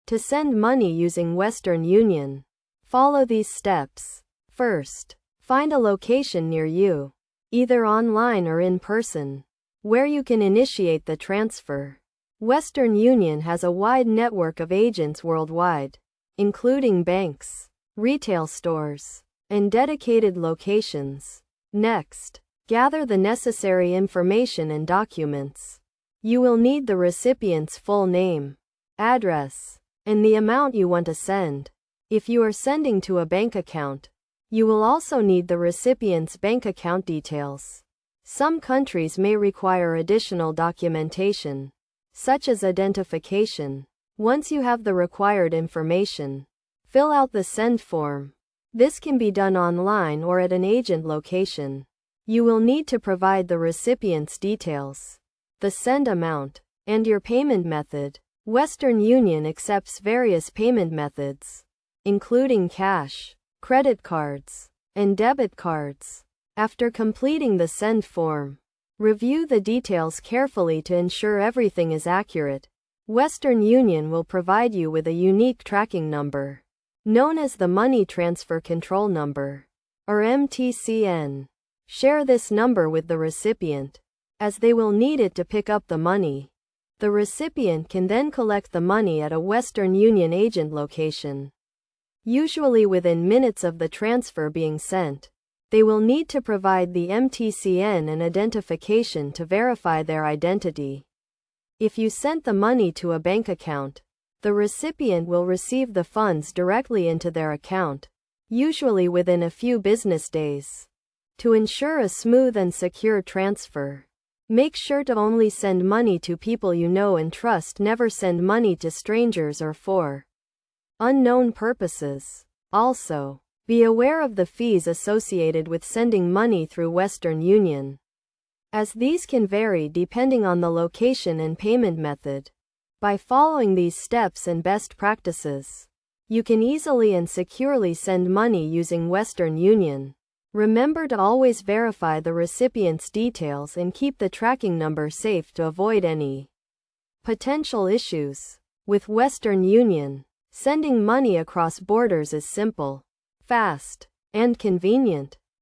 To send money using Western Union, follow these steps. First, find a location near you, either online or in person, where you can initiate the transfer. Western Union has a wide network of agents worldwide, including banks, retail stores, and dedicated locations. Next, gather the necessary information and documents. You will need the recipient's full name, address, and the amount you want to send. If you are sending to a bank account, you will also need the recipient's bank account details. Some countries may require additional documentation, such as identification. Once you have the required information, fill out the send form. This can be done online or at an agent location. You will need to provide the recipient's details, the send amount, and your payment method. Western Union accepts various payment methods, including cash, credit cards, and debit cards. After completing the send form, review the details carefully to ensure everything is accurate. Western Union will provide you with a unique tracking number, known as the Money Transfer Control Number, or MTCN. Share this number with the recipient, as they will need it to pick up the money. The recipient can then collect the money at a Western Union agent location. Usually within minutes of the transfer being sent, they will need to provide the MTCN and identification to verify their identity. If you sent the money to a bank account, the recipient will receive the funds directly into their account, usually within a few business days. To ensure a smooth and secure transfer, make sure to only send money to people you know and trust. Never send money to strangers or for unknown purposes. Also, be aware of the fees associated with sending money through Western Union, as these can vary depending on the location and payment method. By following these steps and best practices, you can easily and securely send money using Western Union. Remember to always verify the recipient's details and keep the tracking number safe to avoid any potential issues. With Western Union, sending money across borders is simple, fast, and convenient.